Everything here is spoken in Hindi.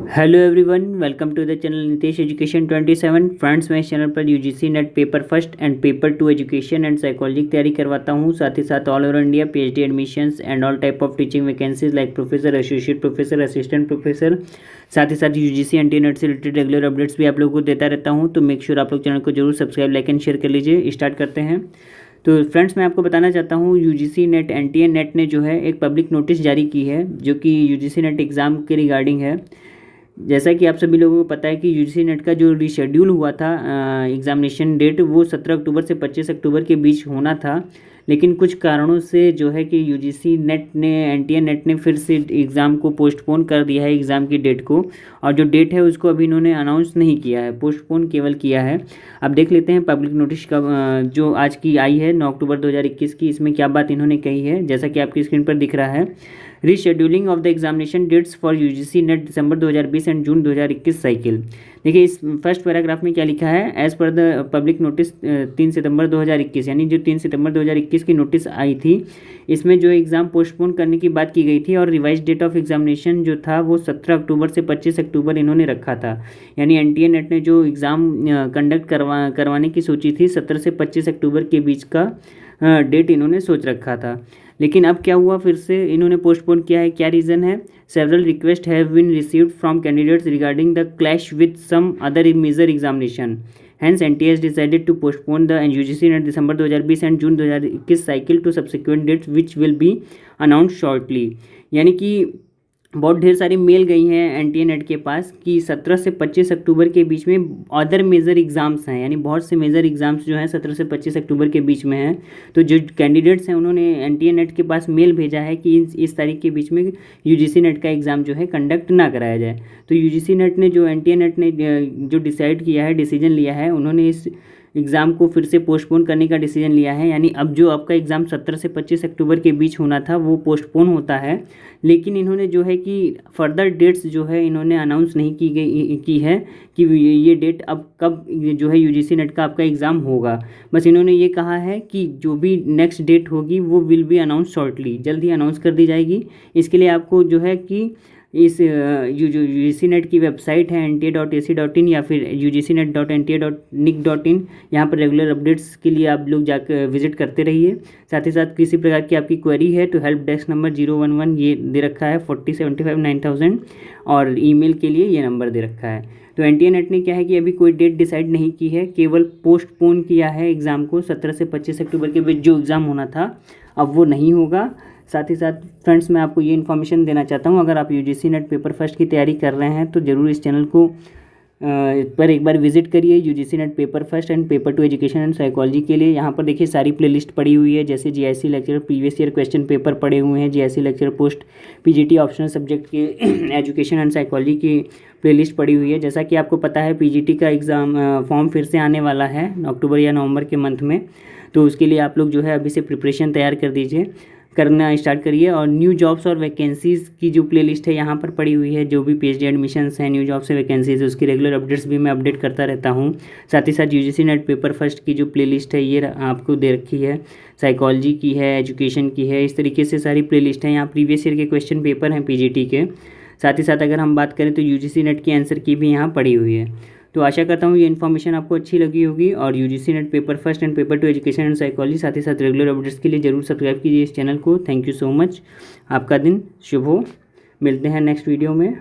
Hello everyone, welcome to the channel Nitesh education 27। Friends, मैं इस चैनल पर UGC NET paper first and paper 2 education and psychology की तैयारी करवाता हूँ। साथ ही साथ all over India PhD admissions and all type of teaching vacancies like professor, associate professor, assistant professor. साथ ही साथ यूजीसी एनटीए नेट से रिलेटेड रेगुलर अपडेट्स भी आप लोगों को देता रहता हूँ। तो मेक श्योर आप लोग चैनल को जरूर सब्सक्राइब, लाइक एंड शेयर कर लीजिए। स्टार्ट करते हैं। तो फ्रेंड्स, मैं आपको बताना चाहता हूँ यूजीसी नेट एनटीए नेट ने जो है एक पब्लिक नोटिस जारी की है, जो कि यूजीसी नेट एग्ज़ाम के रिगार्डिंग है। जैसा कि आप सभी लोगों को पता है कि यूजीसी नेट का जो रीशेड्यूल हुआ था एग्ज़ामिनेशन डेट, वो 17 अक्टूबर से 25 अक्टूबर के बीच होना था। लेकिन कुछ कारणों से जो है कि यूजीसी नेट ने, एनटीए नेट ने फिर से एग्ज़ाम को पोस्टपोन कर दिया है, एग्ज़ाम की डेट को। और जो डेट है उसको अभी इन्होंने अनाउंस नहीं किया है, पोस्टपोन केवल किया है। अब देख लेते हैं पब्लिक नोटिस का जो आज की आई है 9 अक्टूबर 2021 की, इसमें क्या बात इन्होंने कही है। जैसा कि आपकी स्क्रीन पर दिख रहा है, rescheduling of the examination dates for UGC NET December 2020 and June 2021 cycle. देखिए इस फर्स्ट पैराग्राफ में क्या लिखा है। As per the public notice 3 सितंबर 2021, यानी जो 3 सितंबर 2021 की नोटिस आई थी, इसमें जो एग्ज़ाम पोस्टपोन करने की बात की गई थी और रिवाइज डेट ऑफ एग्जामिनेशन जो था वो 17 अक्टूबर से 25 अक्टूबर इन्होंने रखा था। यानी एनटीए नेट ने जो एग्ज़ाम कंडक्ट करवाने की सोची थी 17 से 25 अक्टूबर के बीच का डेट इन्होंने सोच रखा था। लेकिन अब क्या हुआ, फिर से इन्होंने पोस्टपोन किया है। क्या रीज़न है? Several request have been received from candidates regarding the clash with some other major examination, hence NTA has decided to postpone the UGC NET December 2020 and June 2021 cycle to subsequent dates which will be announce shortly. यानी कि बहुत ढेर सारी मेल गई हैं एनटीए नेट के पास कि 17 से 25 अक्टूबर के बीच में अदर मेजर एग्ज़ाम्स हैं, यानी बहुत से मेजर एग्ज़ाम्स जो हैं 17 से 25 अक्टूबर के बीच में हैं। तो जो कैंडिडेट्स हैं उन्होंने एनटीए नेट के पास मेल भेजा है कि इस तारीख के बीच में यूजीसी नेट का एग्ज़ाम जो है कंडक्ट ना कराया जाए। तो यूजीसी नेट ने, जो एनटीए नेट ने जो डिसाइड किया है, डिसीजन लिया है, उन्होंने इस एग्ज़ाम को फिर से पोस्टपोन करने का डिसीजन लिया है। यानी अब जो आपका एग्ज़ाम 17 से 25 अक्टूबर के बीच होना था वो पोस्टपोन होता है। लेकिन इन्होंने जो है कि फर्दर डेट्स जो है इन्होंने अनाउंस नहीं की है कि ये डेट अब कब जो है यूजीसी नेट का आपका एग्ज़ाम होगा। बस इन्होंने ये कहा है कि जो भी नेक्स्ट डेट होगी वो विल बी अनाउंस शॉर्टली, जल्द ही अनाउंस कर दी जाएगी। इसके लिए आपको जो है कि इस जो यूजीसी नेट की वेबसाइट है nta.ac.in या फिर ugcnet.nta.nic.in, यहाँ पर रेगुलर अपडेट्स के लिए आप लोग जाकर विजिट करते रहिए। साथ ही साथ किसी प्रकार की आपकी क्वेरी है तो हेल्प डेस्क नंबर 011 ये दे रखा है 4075 9000, और ईमेल के लिए ये नंबर दे रखा है। तो एनटीए नेट ने क्या है कि अभी कोई डेट डिसाइड नहीं की है, केवल पोस्टपोन किया है एग्ज़ाम को। 17 से 25 अक्टूबर के बीच जो एग्ज़ाम होना था अब वो नहीं होगा। साथ ही साथ फ्रेंड्स, मैं आपको ये इन्फॉर्मेशन देना चाहता हूँ, अगर आप यूजीसी नेट पेपर फर्स्ट की तैयारी कर रहे हैं तो ज़रूर इस चैनल को पर एक बार विजिट करिए, UGC NET paper first and paper 2 education and psychology के लिए। यहाँ पर देखिए सारी प्लेलिस्ट पड़ी हुई है, जैसे GIC lecture previous year question paper पड़े हुए हैं, GIC lecture post PGT optional subject के एजुकेशन एंड साइकोलॉजी की प्लेलिस्ट पड़ी हुई है। जैसा कि आपको पता है पीजीटी का एग्ज़ाम फॉर्म फिर से आने वाला है अक्टूबर या नवंबर के मंथ में, तो उसके लिए आप लोग जो है अभी से प्रिपरेशन तैयार कर दीजिए, करना स्टार्ट करिए। और न्यू जॉब्स और वैकेंसीज़ की जो प्लेलिस्ट है यहाँ पर पड़ी हुई है, जो भी पीएचडी एडमिशन्स हैं, न्यू जॉब्स से वैकेंसीज, उसकी रेगुलर अपडेट्स भी मैं अपडेट करता रहता हूँ। साथ ही साथ यूजीसी नेट पेपर फर्स्ट की जो प्लेलिस्ट है ये आपको दे रखी है, साइकोलॉजी की है, एजुकेशन की है, इस तरीके से सारी प्लेलिस्ट है। यहाँ प्रीवियस ईयर के क्वेश्चन पेपर हैं पीजीटी के। साथ ही साथ अगर हम बात करें तो यूजीसी नेट की आंसर की भी यहाँ पड़ी हुई है। तो आशा करता हूँ ये इन्फॉर्मेशन आपको अच्छी लगी होगी। और UGC NET paper first and paper 2 education and psychology, साथ ही साथ रेगुलर अपडेट्स के लिए जरूर सब्सक्राइब कीजिए इस चैनल को। Thank you so much. आपका दिन शुभ हो। मिलते हैं नेक्स्ट वीडियो में।